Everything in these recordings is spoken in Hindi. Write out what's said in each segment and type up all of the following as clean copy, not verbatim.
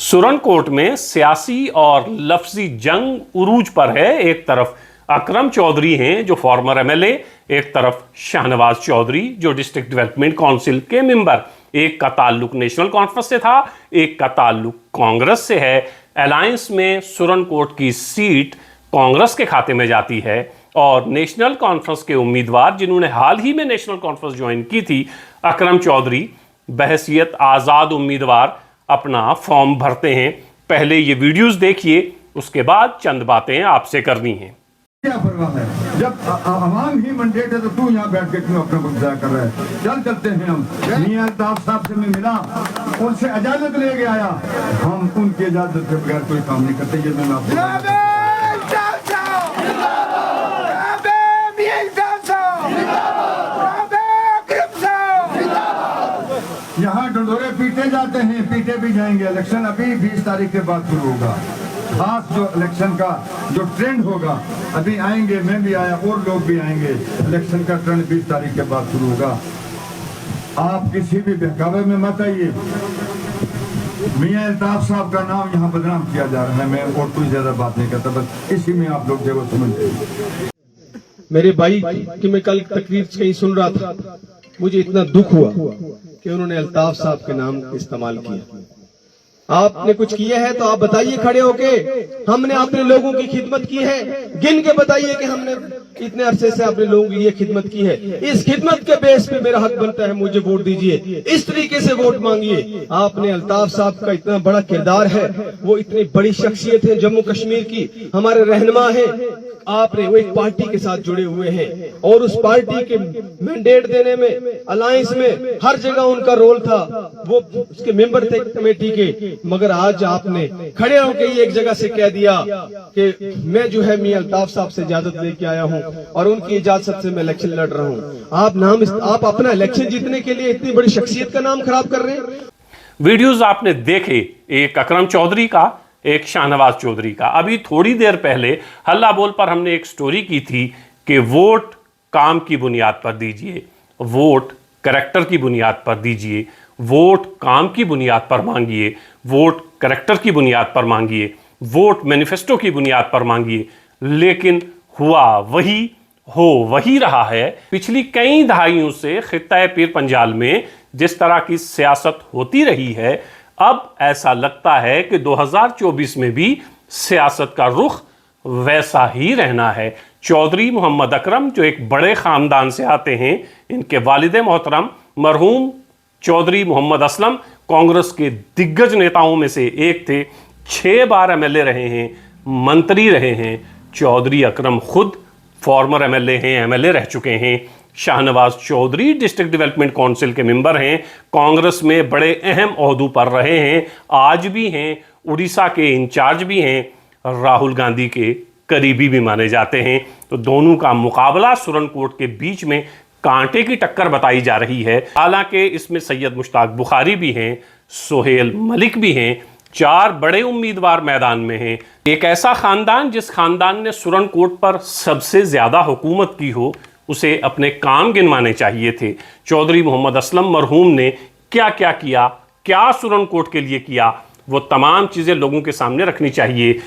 सुरनकोट में सियासी और लफ्जी जंग उरूज पर है। एक तरफ अकरम चौधरी हैं जो फॉर्मर एमएलए, एक तरफ शाहनवाज चौधरी जो डिस्ट्रिक्ट डेवलपमेंट काउंसिल के मेंबर। एक का ताल्लुक नेशनल कॉन्फ्रेंस से था, एक का ताल्लुक कांग्रेस से है। अलायंस में सुरनकोट की सीट कांग्रेस के खाते में जाती है और नेशनल कॉन्फ्रेंस के उम्मीदवार जिन्होंने हाल ही में नेशनल कॉन्फ्रेंस ज्वाइन की थी, अकरम चौधरी बहैसियत आज़ाद उम्मीदवार अपना फॉर्म भरते हैं। पहले ये वीडियोस देखिए, उसके बाद चंद बातें आपसे करनी हैं। क्या परवाह है, जब आवाम ही मैंडेट है तो तू यहाँ बैठ के क्यों अपना गुस्सा कर रहा है। चल चलते हैं हम। मियां अल्ताफ साहब से मैं मिला, उनसे इजाजत लेके आया। हम उनकी इजाजत के बगैर कोई काम नहीं करते। ये मैं आपको यहाँ डंडोरे पीटे जाते हैं, पीटे भी जाएंगे। इलेक्शन अभी 20 तारीख के बाद शुरू होगा। खास जो इलेक्शन का जो ट्रेंड होगा, अभी आएंगे, मैं भी आया और लोग भी आएंगे। इलेक्शन का ट्रेंड 20 तारीख के बाद शुरू होगा। आप किसी भी बहकावे में मत आइए। मियां अल्ताफ साहब का नाम यहाँ बदनाम किया जा रहा है। मैं और कोई ज्यादा बात नहीं करता, बस इसी में आप लोग जो समझते। मेरे भाई कि मैं कल तकरीर कहीं सुन रहा था, मुझे इतना दुख हुआ कि उन्होंने अल्ताफ साहब के नाम इस्तेमाल किया। आपने कुछ किया है तो आप बताइए खड़े होके, हमने अपने लोगों की खिदमत की है। गिन के बताइए कि हमने इतने अरसे से अपने लोगों की ये खिदमत की है। इस खिदमत के बेस पे मेरा हक बनता है, मुझे वोट दीजिए। इस तरीके से वोट मांगिए। आपने अल्ताफ साहब का इतना बड़ा किरदार है, वो इतनी बड़ी शख्सियत है जम्मू कश्मीर की, हमारे रहनुमा है। आपने वो एक पार्टी के साथ जुड़े हुए हैं और उस पार्टी के मैंडेट देने में, अलायंस में हर जगह उनका रोल था। वो उसके मेंबर थे कमेटी के। मगर आज आपने खड़े होकर ये एक जगह से कह दिया कि मैं जो है मियां अल्ताफ साहब से इजाजत लेके आया हूं और उनकी इजाजत से मैं इलेक्शन लड़ रहा हूं। आप अपना इलेक्शन जीतने के लिए इतनी बड़ी शख्सियत का नाम खराब कर रहे हैं। वीडियोस आपने देखे, एक अकरम चौधरी का, एक शाहनवाज चौधरी का। अभी थोड़ी देर पहले हल्ला बोल पर हमने एक स्टोरी की थी कि वोट काम की बुनियाद पर दीजिए, वोट करैक्टर की बुनियाद पर दीजिए, वोट काम की बुनियाद पर मांगिए, वोट करैक्टर की बुनियाद पर मांगिए, वोट मैनिफेस्टो की बुनियाद पर मांगिए। लेकिन हुआ वही, हो वही रहा है। पिछली कई दहाइयों से खित्ता पीर पंजाल में जिस तरह की सियासत होती रही है, अब ऐसा लगता है कि 2024 में भी सियासत का रुख वैसा ही रहना है। चौधरी मोहम्मद अकरम जो एक बड़े ख़ानदान से आते हैं, इनके वालिद मोहतरम मरहूम चौधरी मोहम्मद असलम कांग्रेस के दिग्गज नेताओं में से एक थे। 6 बार एमएलए रहे हैं, मंत्री रहे हैं। चौधरी अकरम खुद फॉर्मर एमएलए हैं, एमएलए रह चुके हैं। Shahnawaz Chaudhary district development council के मेंबर हैं, कांग्रेस में बड़े अहम ओहदों पर रहे हैं, आज भी हैं, उड़ीसा के इंचार्ज भी हैं, राहुल गांधी के करीबी भी माने जाते हैं। तो दोनों का मुकाबला सुरनकोट के बीच में कांटे की टक्कर बताई जा रही है। हालांकि इसमें सैयद मुश्ताक बुखारी भी हैं, सोहेल मलिक भी हैं, 4 बड़े उम्मीदवार मैदान में हैं। एक ऐसा खानदान जिस खानदान ने सुरनकोट पर सबसे ज्यादा हुकूमत की हो, उसे अपने काम गिनवाने चाहिए थे। चौधरी मोहम्मद असलम मरहूम ने क्या क्या किया, क्या सुरनकोट के लिए किया, वो तमाम चीज़ें लोगों के सामने रखनी चाहिए।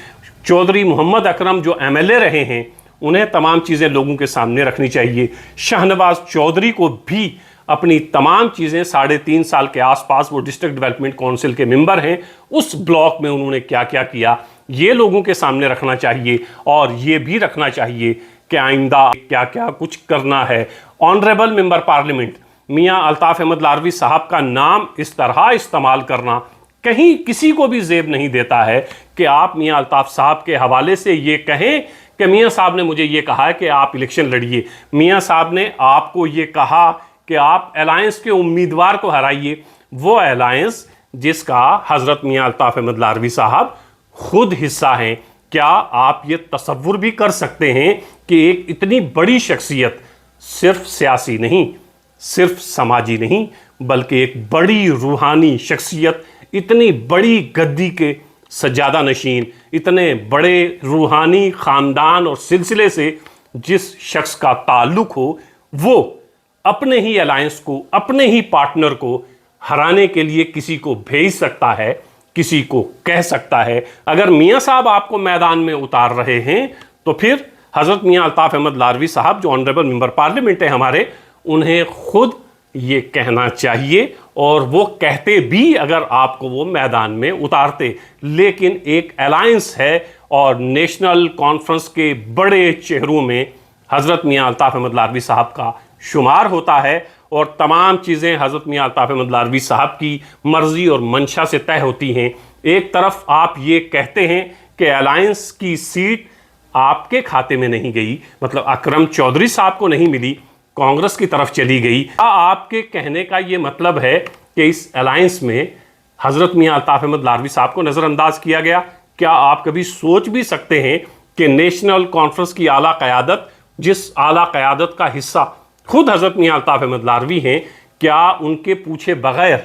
चौधरी मोहम्मद अकरम जो एमएलए रहे हैं, उन्हें तमाम चीज़ें लोगों के सामने रखनी चाहिए। शाहनवाज चौधरी को भी अपनी तमाम चीज़ें 3.5 साल के आसपास वो डिस्ट्रिक्ट डेवलपमेंट काउंसिल के मेंबर हैं, उस ब्लॉक में उन्होंने क्या क्या किया, ये लोगों के सामने रखना चाहिए। और ये भी रखना चाहिए कि आइंदा क्या क्या कुछ करना है। ऑनरेबल मेंबर पार्लियामेंट मियां अल्ताफ अहमद लारवी साहब का नाम इस तरह इस्तेमाल करना कहीं किसी को भी जेब नहीं देता है कि आप मियां अल्ताफ साहब के हवाले से ये कहें कि मियां साहब ने मुझे ये कहा है कि आप इलेक्शन लड़िए, मियां साहब ने आपको ये कहा कि आप अलायंस के उम्मीदवार को हराइए। वो अलायंस जिसका हजरत मियां अल्ताफ अहमद लारवी साहब खुद हिस्सा हैं। क्या आप ये तसव्वुर भी कर सकते हैं कि एक इतनी बड़ी शख्सियत, सिर्फ सियासी नहीं, सिर्फ समाजी नहीं, बल्कि एक बड़ी रूहानी शख्सियत, इतनी बड़ी गद्दी के सज्जादा नशीन, इतने बड़े रूहानी ख़ानदान और सिलसिले से जिस शख्स का ताल्लुक़ हो, वो अपने ही अलायंस को, अपने ही पार्टनर को हराने के लिए किसी को भेज सकता है, किसी को कह सकता है। अगर मियाँ साहब आपको मैदान में उतार रहे हैं तो फिर हज़रत मियाँ अल्ताफ़ अहमद लारवी साहब जो ऑनरेबल मेंबर पार्लियामेंट है हमारे, उन्हें खुद ये कहना चाहिए, और वो कहते भी अगर आपको वो मैदान में उतारते। लेकिन एक अलायंस है और नेशनल कॉन्फ्रेंस के बड़े चेहरों में हज़रत मियाँ अल्ताफ़ अहमद लारवी साहब का शुमार होता है, और तमाम चीज़ें हज़रत मियाँ अल्ताफ़ अहमद लारवी साहब की मर्ज़ी और मंशा से तय होती हैं। एक तरफ आप ये कहते हैं कि अलायंस की सीट आपके खाते में नहीं गई, मतलब अकरम चौधरी साहब को नहीं मिली, कांग्रेस की तरफ चली गई। आपके कहने का ये मतलब है कि इस अलायंस में हज़रत मियाँ अल्ताफ़ अहमद लारवी साहब को नज़रअंदाज किया गया? क्या आप कभी सोच भी सकते हैं कि नेशनल कॉन्फ्रेंस की आला क़यादत, जिस आला क़यादत का हिस्सा खुद हज़रत मियाँ अल्ताफ़ अहमद लारवी हैं, क्या उनके पूछे बगैर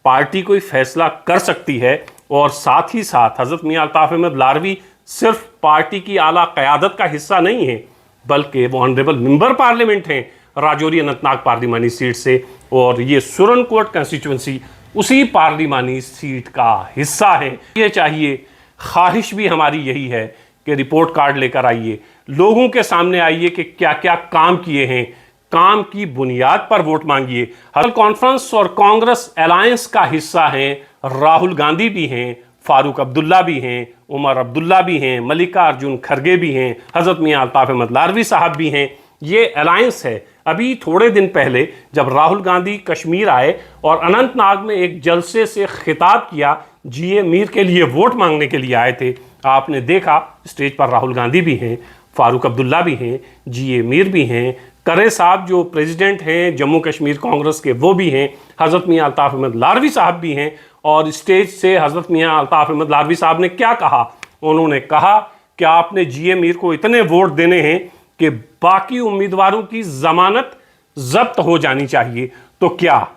पार्टी कोई फैसला कर सकती है? और साथ ही साथ हज़रत मियाँ अल्ताफ़ अहमद लारवी सिर्फ पार्टी की आला क़यादत का हिस्सा नहीं है, बल्कि वो ऑनरेबल मेंबर पार्लियामेंट हैं राजौरी अनंतनाग पार्लिमानी सीट से, और ये सुरनकोट कंस्टिट्यूंसी उसी पार्लिमानी सीट का हिस्सा है। ये चाहिए, ख्वाहिश भी हमारी यही है कि रिपोर्ट कार्ड लेकर आइए, लोगों के सामने आइए कि क्या क्या काम किए हैं, काम की बुनियाद पर वोट मांगिए। हर कॉन्फ्रेंस और कांग्रेस अलायंस का हिस्सा हैं, राहुल गांधी भी हैं, फारूक अब्दुल्ला भी हैं, उमर अब्दुल्ला भी हैं, मल्लिकार्जुन खड़गे भी हैं, हज़रत मियाँ अल्ताफ़ अहमद लारवी साहब भी हैं। ये अलायंस है। अभी थोड़े दिन पहले जब राहुल गांधी कश्मीर आए और अनंतनाग में एक जलसे से खिताब किया, जीए मीर के लिए वोट मांगने के लिए आए थे, आपने देखा स्टेज पर राहुल गांधी भी हैं, फारूक अब्दुल्ला भी हैं, जीए मीर भी हैं, करे साहब जो प्रेसिडेंट हैं जम्मू कश्मीर कांग्रेस के वो भी हैं, हज़रत मियाँ अल्ताफ़ अहमद लारवी साहब भी हैं। और स्टेज से हज़रत मियाँ अल्ताफ़ अहमद लारवी साहब ने क्या कहा? उन्होंने कहा कि आपने जीए मीर को इतने वोट देने हैं कि बाकी उम्मीदवारों की जमानत जब्त हो जानी चाहिए। तो क्या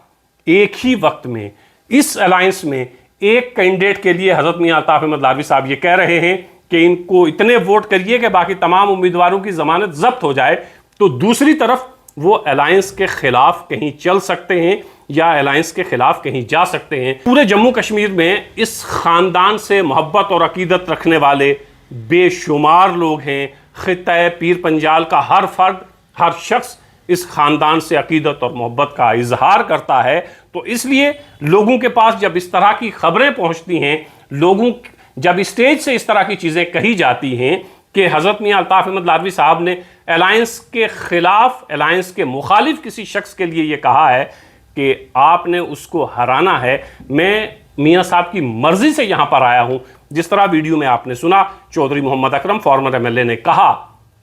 एक ही वक्त में इस अलायंस में एक कैंडिडेट के लिए हज़रत मियाँ अल्ताफ़ अहमद लारवी साहब ये कह रहे हैं कि इनको इतने वोट करिए कि बाकी तमाम उम्मीदवारों की जमानत जब्त हो जाए, तो दूसरी तरफ वो अलायंस के खिलाफ कहीं चल सकते हैं या अलायंस के खिलाफ कहीं जा सकते हैं? पूरे जम्मू कश्मीर में इस ख़ानदान से मोहब्बत और अकीदत रखने वाले बेशुमार लोग हैं। खित्ता पीर पंजाल का हर फर्द, हर शख्स इस ख़ानदान से अकीदत और मोहब्बत का इजहार करता है। तो इसलिए लोगों के पास जब इस तरह की खबरें पहुंचती हैं, लोगों जब स्टेज से इस तरह की चीज़ें कही जाती हैं कि हज़रत मियाँ अल्ताफ़ अहमद लारवी साहब ने अलायंस के ख़िलाफ़, अलायंस के मुखालिफ किसी शख्स के लिए ये कहा है कि आपने उसको हराना है, मैं मियाँ साहब की मर्ज़ी से यहाँ पर आया हूँ, जिस तरह वीडियो में आपने सुना चौधरी मोहम्मद अकरम फॉर्मर एमएलए ने कहा,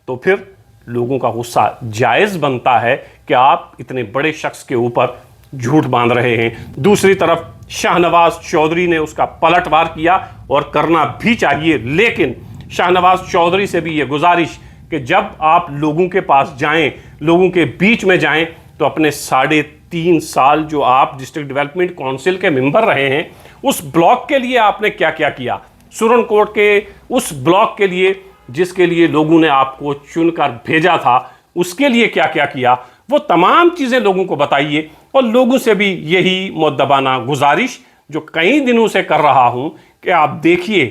तो फिर लोगों का गुस्सा जायज़ बनता है कि आप इतने बड़े शख्स के ऊपर झूठ बांध रहे हैं। दूसरी तरफ शाहनवाज चौधरी ने उसका पलटवार किया और करना भी चाहिए, लेकिन शाहनवाज चौधरी से भी ये गुजारिश कि जब आप लोगों के पास जाएं, लोगों के बीच में जाएं, तो अपने 3.5 साल जो आप डिस्ट्रिक्ट डेवलपमेंट काउंसिल के मेंबर रहे हैं, उस ब्लॉक के लिए आपने क्या क्या किया, सुरनकोट के उस ब्लॉक के लिए जिसके लिए लोगों ने आपको चुनकर भेजा था, उसके लिए क्या क्या किया, वो तमाम चीज़ें लोगों को बताइए। और लोगों से भी यही मुद्दबाना गुजारिश जो कई दिनों से कर रहा हूं कि आप देखिए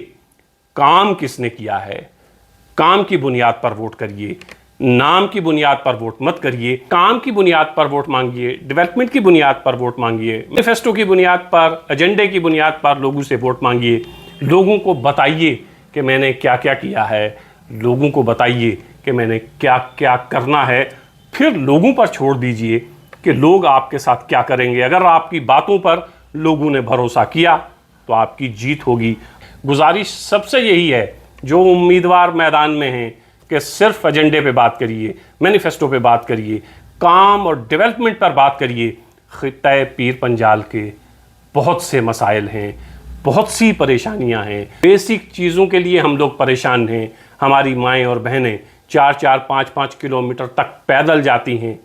काम किसने किया है, काम की बुनियाद पर वोट करिए, नाम की बुनियाद पर वोट मत करिए। काम की बुनियाद पर वोट मांगिए, डेवलपमेंट की बुनियाद पर वोट मांगिए, मैनिफेस्टो की बुनियाद पर, एजेंडे की बुनियाद पर लोगों से वोट मांगिए। लोगों को बताइए कि मैंने क्या क्या किया है, लोगों को बताइए कि मैंने क्या क्या करना है, फिर लोगों पर छोड़ दीजिए कि लोग आपके साथ क्या करेंगे। अगर आपकी बातों पर लोगों ने भरोसा किया तो आपकी जीत होगी। गुजारिश सबसे यही है, जो उम्मीदवार मैदान में हैं, कि सिर्फ एजेंडे पे बात करिए, मैनिफेस्टो पे बात करिए, काम और डेवलपमेंट पर बात करिए। खित्ता पीर पंजाल के बहुत से मसाइल हैं, बहुत सी परेशानियां हैं, बेसिक चीज़ों के लिए हम लोग परेशान हैं। हमारी माएँ और बहनें 4-4, 5-5 किलोमीटर तक पैदल जाती हैं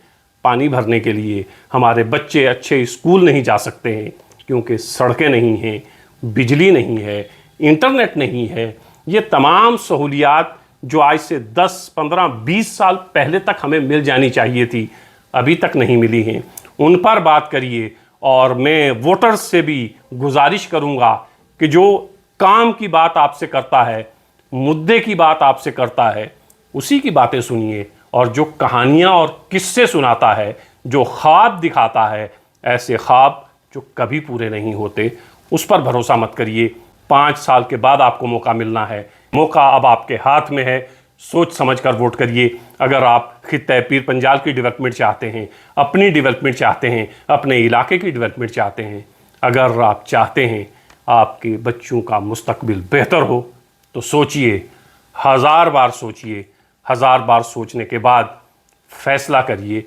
पानी भरने के लिए। हमारे बच्चे अच्छे स्कूल नहीं जा सकते हैं क्योंकि सड़कें नहीं हैं, बिजली नहीं है, इंटरनेट नहीं है। ये तमाम सहूलियात जो आज से 10, 15, 20 साल पहले तक हमें मिल जानी चाहिए थी, अभी तक नहीं मिली हैं। उन पर बात करिए। और मैं वोटर्स से भी गुजारिश करूंगा कि जो काम की बात आपसे करता है, मुद्दे की बात आपसे करता है, उसी की बातें सुनिए। और जो कहानियाँ और किस्से सुनाता है, जो ख्वाब दिखाता है, ऐसे ख्वाब जो कभी पूरे नहीं होते, उस पर भरोसा मत करिए। 5 साल के बाद आपको मौका मिलना है। मौका अब आपके हाथ में है। सोच समझ कर वोट करिए। अगर आप खित्ते पीर पंजाल की डेवलपमेंट चाहते हैं, अपनी डेवलपमेंट चाहते हैं, अपने इलाके की डेवलपमेंट चाहते हैं, अगर आप चाहते हैं आपके बच्चों का मुस्तकबिल बेहतर हो, तो सोचिए, 1000 बार सोचिए। 1000 बार सोचने के बाद फैसला करिए।